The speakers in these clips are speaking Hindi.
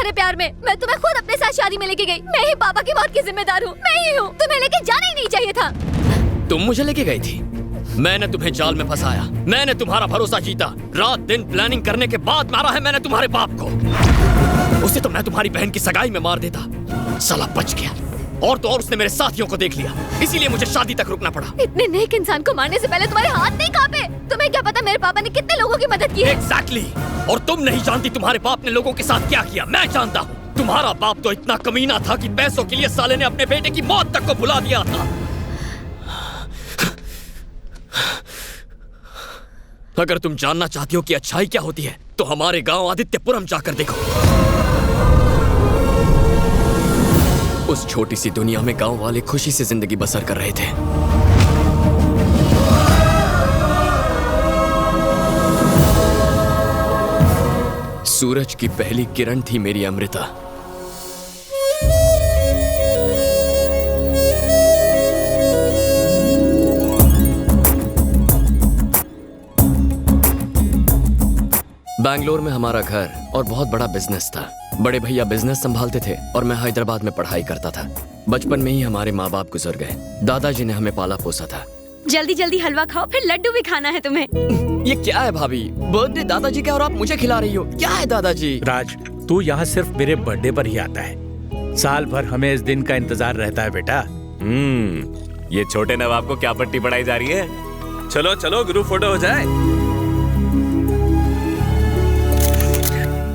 मेरे प्यार में। मैं तुम्हें खुद अपने साथ शादी में लेके गई। मैं ही पापा की मौत की जिम्मेदार हूँ। मैं ही हूँ। तुम्हें लेके जाना ही नहीं चाहिए था। तुम मुझे लेके गई थी, मैंने तुम्हें जाल में फंसाया, मैंने तुम्हारा भरोसा जीता, रात दिन प्लानिंग करने के बाद मारा है मैंने तुम्हारे बाप को। उसे तो मैं तुम्हारी बहन की सगाई में मार देता, साला बच गया। और तो और उसने मेरे साथियों को देख लिया, इसीलिए मुझे शादी तक रुकना पड़ा। इतने नेक इंसान को मारने से पहले तुम्हारे हाथ नहीं कांपे? तुम्हें क्या पता मेरे पापा ने कितने लोगों की मदद की है? Exactly! और तुम नहीं जानती तुम्हारे बाप ने लोगों के साथ क्या किया। मैं जानता हूँ। तुम्हारा बाप तो इतना कमीना था कि पैसों के लिए साले ने अपने बेटे की मौत तक को भुला दिया था। अगर तुम जानना चाहती हो कि अच्छाई क्या होती है, तो हमारे गांव आदित्यपुरम जाकर देखो। उस छोटी सी दुनिया में गांव वाले खुशी से जिंदगी बसर कर रहे थे। सूरज की पहली किरण थी मेरी अमृता। बैंगलोर में हमारा घर और बहुत बड़ा बिजनेस था। बड़े भैया बिजनेस संभालते थे और मैं हैदराबाद में पढ़ाई करता था। बचपन में ही हमारे माँ बाप गुजर गए। दादाजी ने हमें पाला पोसा था। जल्दी जल्दी हलवा खाओ, फिर लड्डू भी खाना है तुम्हें। ये क्या है भाभी, बर्थडे दादाजी का और आप मुझे खिला रही हो? क्या है दादाजी? राज, तू यहाँ सिर्फ मेरे बर्थडे पर ही आता है। साल भर हमें इस दिन का इंतजार रहता है बेटा। ये छोटे नवाब को क्या पट्टी पढ़ाई जा रही है? चलो चलो ग्रुप फोटो हो जाए।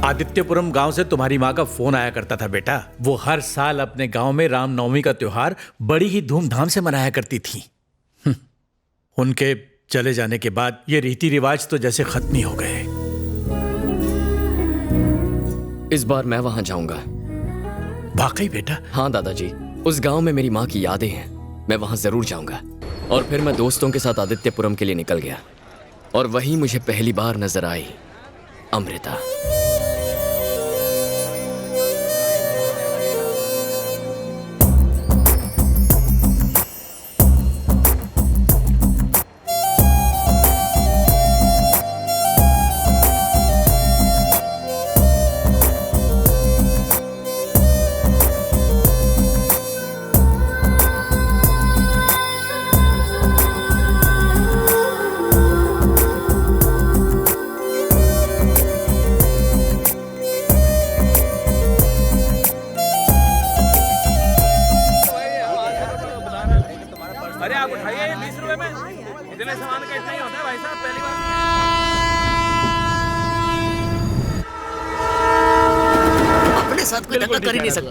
आदित्यपुरम गांव से तुम्हारी माँ का फोन आया करता था बेटा। वो हर साल अपने गांव में रामनवमी का त्योहार बड़ी ही धूमधाम से मनाया करती थी। उनके चले जाने के बाद ये रीति रिवाज तो जैसे खत्म ही हो गए। इस बार मैं वहां जाऊंगा। वाकई बेटा? हाँ दादाजी, उस गांव में मेरी माँ की यादें हैं। मैं वहां जरूर जाऊंगा। और फिर मैं दोस्तों के साथ आदित्यपुरम के लिए निकल गया और वहीं मुझे पहली बार नजर आई अमृता।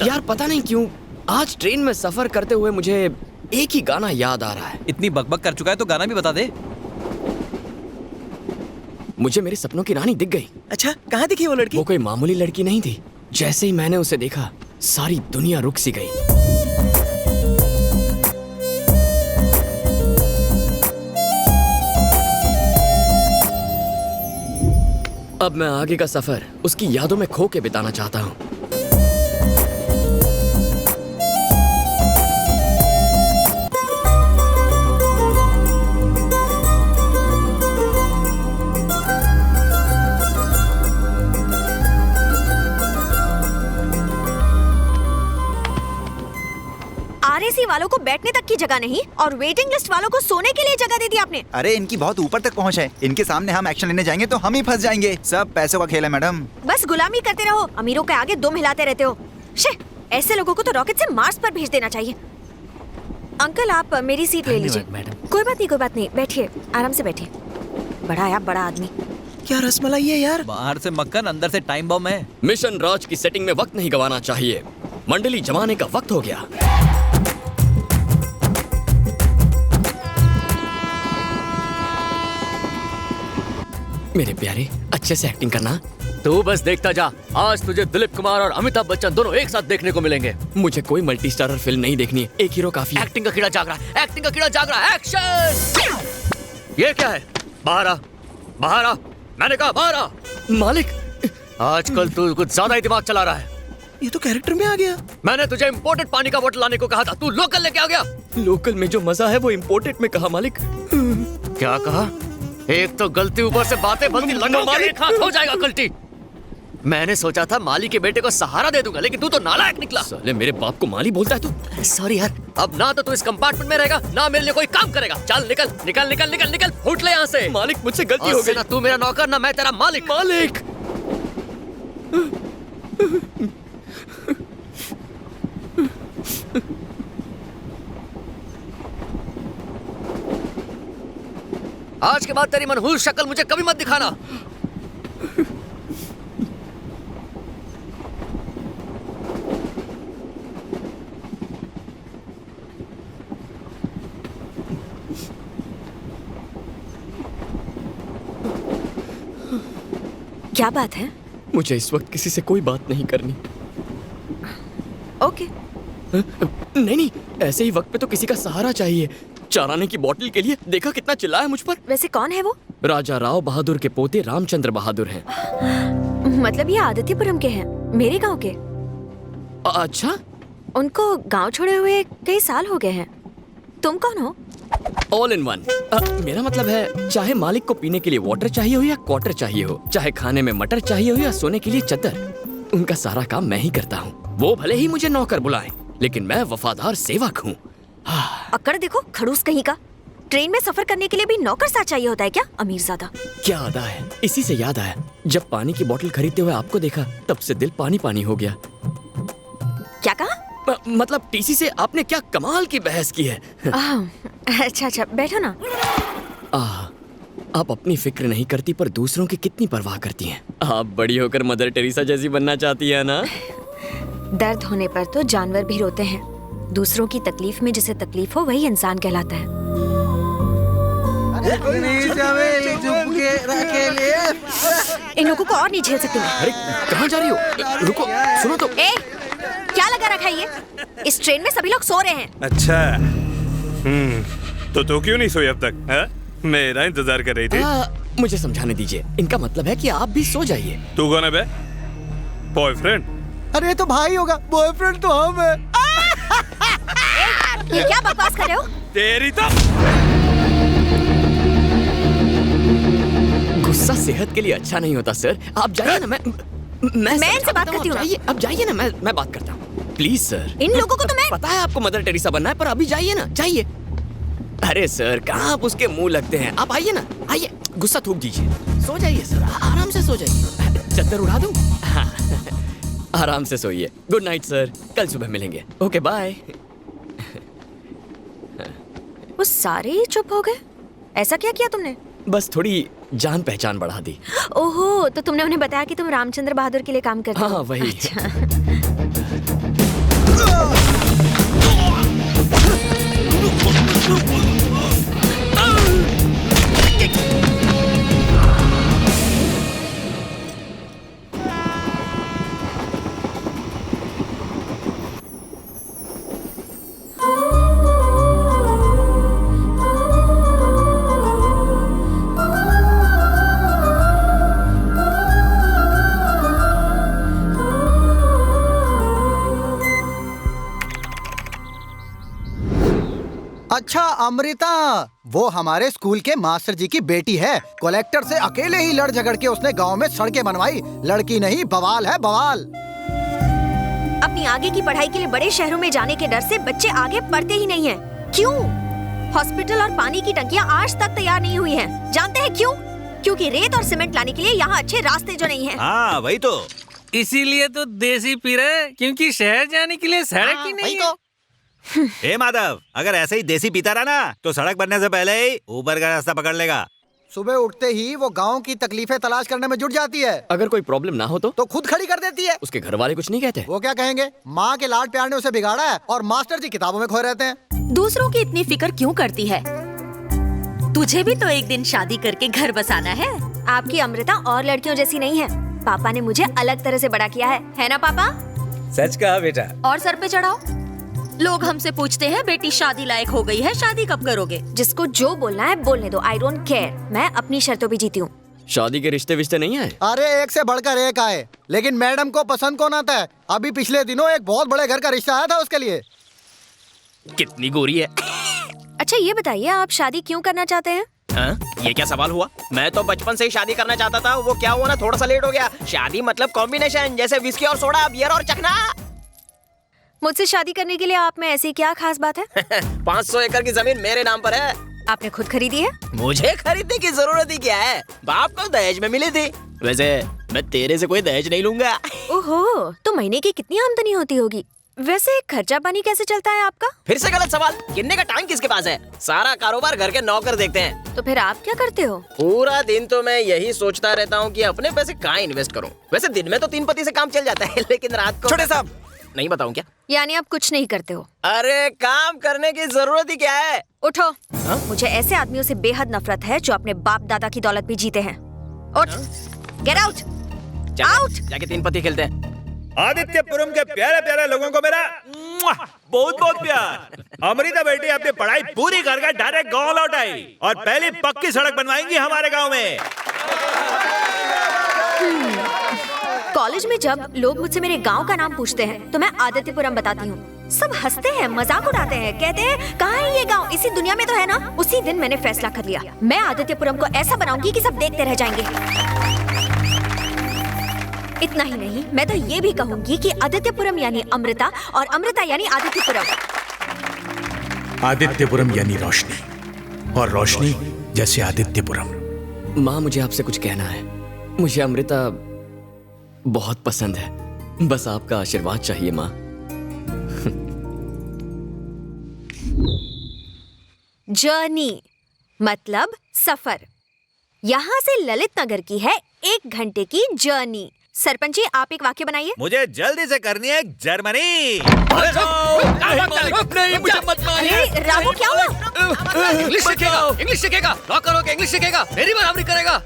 यार पता नहीं क्यों आज ट्रेन में सफर करते हुए मुझे एक ही गाना याद आ रहा है। इतनी बकबक कर चुका है तो गाना भी बता दे। मुझे मेरे सपनों की रानी दिख गई। अच्छा, कहाँ दिखी वो लड़की? वो कोई मामूली लड़की नहीं थी। जैसे ही मैंने उसे देखा सारी दुनिया रुक सी गई। अब मैं आगे का सफर उसकी यादों में खो के बिताना चाहता हूँ। आरएसी वालों को बैठने तक की जगह नहीं और वेटिंग लिस्ट वालों को सोने के लिए जगह दे दी आपने। अरे इनकी बहुत ऊपर तक पहुंच है। इनके सामने हम एक्शन लेने जाएंगे तो हम ही फंस जाएंगे। सब पैसों का खेल है मैडम। बस गुलामी करते रहो, अमीरों के आगे दुम हिलाते रहते हो। शे, ऐसे लोगों को तो रॉकेट से मार्स पर भेज देना चाहिए। अंकल आप मेरी सीट ले लीजिए। कोई बात नहीं, बैठिए, आराम से बैठिए। बड़ा है आप, बड़ा आदमी। क्या रसमलाई है यार? बाहर से मक्खन, अंदर से टाइम बम है। मिशन राज की सेटिंग में वक्त नहीं गंवाना चाहिए। मंडली जमाने का वक्त हो गया। मेरे प्यारे, अच्छे से एक्टिंग करना। तू बस देखता जा, आज तुझे दिलीप कुमार और अमिताभ बच्चन दोनों एक साथ देखने को मिलेंगे। मुझे कोई मल्टी स्टारर फिल्म नहीं देखनी है, एक हीरो काफी है। एक्टिंग का कीड़ा जाग रहा है, एक्टिंग का कीड़ा जाग रहा है। एक्शन! ये क्या है? बाहर आ, बाहर आ, मैंने कहा बाहर आ। मालिक, आजकल तू कुछ ज्यादा ही दिमाग चला रहा है। ये तो कैरेक्टर में आ गया। मैंने तुझे इम्पोर्टेड पानी का बोतल लाने को कहा था, तू लोकल लेके आ गया। लोकल में जो मजा है वो इम्पोर्टेड में कहा मालिक। क्या कहा? एक तो गलती ऊपर से बातें बनती, लंगो मालिक हाथ हो जाएगा कल्टी। मैंने सोचा था माली के बेटे को सहारा दे दूंगा, लेकिन तू तो नालायक निकला। साले मेरे बाप को माली बोलता है तू। सॉरी यार। अब ना तो तू इस कंपार्टमेंट में रहेगा, ना मेरे लिए कोई काम करेगा। चल निकल निकल निकल निकल निकल, फूट ले यहाँ से। मालिक मुझसे गलती आज हो से गई। ना तू मेरा नौकर, ना मैं तेरा मालिक। मालिक आज के बाद तेरी मनहूस शक्ल मुझे कभी मत दिखाना। क्या बात है? मुझे इस वक्त किसी से कोई बात नहीं करनी। ओके। नहीं नहीं, ऐसे ही वक्त पे तो किसी का सहारा चाहिए। चाराने की बोतल के लिए देखा कितना चिल्लाया मुझ पर। वैसे कौन है वो? राजा राव बहादुर के पोते रामचंद्र बहादुर हैं। मतलब ये आदित्यपुरम के हैं, मेरे गांव के। अच्छा, उनको गांव छोड़े हुए कई साल हो गए हैं। तुम कौन हो? All in one. मेरा मतलब है, चाहे मालिक को पीने के लिए वाटर चाहिए हो या क्वार्टर चाहिए हो, चाहे खाने में मटर चाहिए हो या सोने के लिए चद्दर, उनका सारा काम मैं ही करता हूँ। वो भले ही मुझे नौकर बुलाएं, लेकिन मैं वफादार सेवक हूँ। अकड़ देखो, खड़ूस कहीं का। ट्रेन में सफर करने के लिए भी नौकर साथ चाहिए होता है क्या, अमीरजादा? क्या अदा है। इसी से याद आया, जब पानी की बोतल खरीदते हुए आपको देखा, तब से दिल पानी पानी हो गया। क्या कहा? मतलब टीसी से आपने क्या कमाल की बहस की है। अच्छा अच्छा, बैठो ना। आप अपनी फिक्र नहीं करती, पर दूसरों की कितनी परवाह करती हैं। आप बड़ी होकर मदर टेरेसा जैसी बनना चाहती है ना? दर्द होने पर तो जानवर भी रोते हैं। दूसरों की तकलीफ में जिसे तकलीफ हो वही इंसान कहलाता है। इन लोगों को और नहीं झेल सकती मैं। अरे कहाँ जा रही हो? रुको, सुनो तो। ए, क्या लगा रखा है ये? इस ट्रेन में सभी लोग सो रहे हैं। अच्छा, तो क्यों नहीं सोई अब तक? हा? मेरा इंतजार कर रही थी। मुझे समझाने दीजिए। इनका मतलब है कि आप भी सो जाइए। तू कौन है बे? बॉयफ्रेंड? अरे तो भाई होगा, बॉयफ्रेंड तो हम है। ये क्या बकवास कर रहे हो? तेरी तो गुस्सा सेहत के लिए अच्छा नहीं होता सर। आप जाइए ना, मैं इनसे बात करती हूँ। अब जाइए ना, मैं बात करता हूँ। Please sir. इन लोगों को तो मैं पता है आपको मदर टेरेसा बनना है, पर अभी जाइए ना, जाइए। अरे सर, कहाँ आप उसके मुंह लगते हैं। आप आइए ना, आइए। गुस्सा थूक दीजिए, सो जाइए सर, आराम से सो जाइए। चद्दर उड़ा दूं? हाँ। आराम से सोइए। गुड नाइट सर, कल सुबह मिलेंगे। Okay bye. वो सारे ही चुप हो गए। ऐसा क्या किया तुमने? बस थोड़ी जान पहचान बढ़ा दी। ओहो, तो तुमने उन्हें बताया कि तुम रामचंद्र बहादुर के लिए काम करते हो? हाँ वही। अच्छा अमृता, वो हमारे स्कूल के मास्टर जी की बेटी है। कलेक्टर से अकेले ही लड़ झगड़ के उसने गांव में सड़कें बनवाई। लड़की नहीं, बवाल है बवाल। अपनी आगे की पढ़ाई के लिए बड़े शहरों में जाने के डर से बच्चे आगे पढ़ते ही नहीं हैं। क्यों? हॉस्पिटल और पानी की टंकियां आज तक तैयार नहीं हुई हैं। जानते हैं क्यों? क्योंकि रेत और सीमेंट लाने के लिए यहाँ अच्छे रास्ते जो नहीं हैं। हाँ वही तो। इसीलिए तो देसी पी रहे, क्योंकि शहर जाने के लिए सड़क ही नहीं है। हे माधव, अगर ऐसे ही देसी पीता रहा ना, तो सड़क बनने से पहले ही ऊपर का रास्ता पकड़ लेगा। सुबह उठते ही वो गांव की तकलीफें तलाश करने में जुट जाती है। अगर कोई प्रॉब्लम ना हो तो खुद खड़ी कर देती है। उसके घर वाले कुछ नहीं कहते? वो क्या कहेंगे? माँ के लाड प्यार ने उसे बिगाड़ा है और मास्टर जी किताबों में खोए रहते हैं। दूसरों की इतनी फिक्र क्यों करती है? तुझे भी तो एक दिन शादी करके घर बसाना है। आपकी अमृता और लड़कियों जैसी नहीं है। पापा ने मुझे अलग तरह से बड़ा किया है ना पापा? सच कहा बेटा। और सर पे चढ़ाओ। लोग हमसे पूछते हैं बेटी शादी लायक हो गई है, शादी कब करोगे? जिसको जो बोलना है बोलने दो। I don't care. मैं अपनी शर्तों पे जीती हूँ। शादी के रिश्ते विश्ते नहीं आए? अरे एक से बढ़कर एक आए, लेकिन मैडम को पसंद कौन आता है? अभी पिछले दिनों एक बहुत बड़े घर का रिश्ता आया था उसके लिए। कितनी गोरी है? अच्छा ये बताइए, आप शादी क्यों करना चाहते हैं? हाँ? ये क्या सवाल हुआ? मैं तो बचपन से ही शादी करना चाहता था, वो क्या हुआ ना, थोड़ा सा लेट हो गया। शादी मतलब कॉम्बिनेशन, जैसे विस्की और सोडा, बियर और चखना। मुझसे शादी करने के लिए आप में ऐसी क्या खास बात है? 500 एकड़ की जमीन मेरे नाम पर है। आपने खुद खरीदी है? मुझे खरीदने की जरूरत ही क्या है, बाप को दहेज में मिली थी। वैसे मैं तेरे से कोई दहेज नहीं लूंगा। ओहो, तो महीने की कितनी आमदनी होती होगी? वैसे खर्चा पानी कैसे चलता है आपका? फिर से गलत सवाल। गिनने का टाइम किसके पास है? सारा कारोबार घर के नौकर देखते हैं। तो फिर आप क्या करते हो? पूरा दिन तो मैं यही सोचता रहता हूँ कि अपने पैसे कहाँ इन्वेस्ट करूँ। वैसे दिन में तो 3 पति से काम चल जाता है, लेकिन रात को छोटे साहब, नहीं बताऊँ क्या? यानी आप कुछ नहीं करते हो? अरे काम करने की जरूरत ही क्या है? उठो। मुझे ऐसे आदमियों से बेहद नफरत है जो अपने बाप दादा की दौलत भी जीते हैं। उठ, गेट आउट, आउट। जाके 3 पति खेलते हैं। आदित्यपुरम के प्यारे प्यारे लोगों को मेरा बहुत बहुत प्यार। अमृता बेटी अपनी पढ़ाई पूरी करके डायरेक्ट गांव लौट आई और पहली पक्की सड़क बनवाएंगी हमारे गांव में। कॉलेज में जब लोग मुझसे मेरे गांव का नाम पूछते हैं तो मैं आदित्यपुरम बताती हूँ। सब हंसते हैं, मजाक उड़ाते हैं, कहते हैं कहाँ है ये गांव, इसी दुनिया में तो है ना। उसी दिन मैंने फैसला कर लिया, मैं आदित्यपुरम को ऐसा बनाऊंगी कि सब देखते रह जाएंगे। इतना ही नहीं, मैं तो ये भी कहूंगी कि आदित्यपुरम यानी अमृता और अमृता यानी आदित्यपुरम। आदित्यपुरम यानी रोशनी और रोशनी जैसे आदित्यपुरम। माँ, मुझे आपसे कुछ कहना है। मुझे अमृता बहुत पसंद है, बस आपका आशीर्वाद चाहिए माँ। जर्नी मतलब सफर। यहाँ से ललित नगर की है 1 घंटे की जर्नी। सरपंच जी, आप एक वाक्य बनाइए। मुझे जल्दी से करनी है जर्मनी। नहीं, मुझे मत मारिए। अरे रामू, क्या हुआ? इंग्लिश सीखेगा, इंग्लिश सीखेगा, नौकर होके इंग्लिश सीखेगा, मेरी बराबरी करेगा।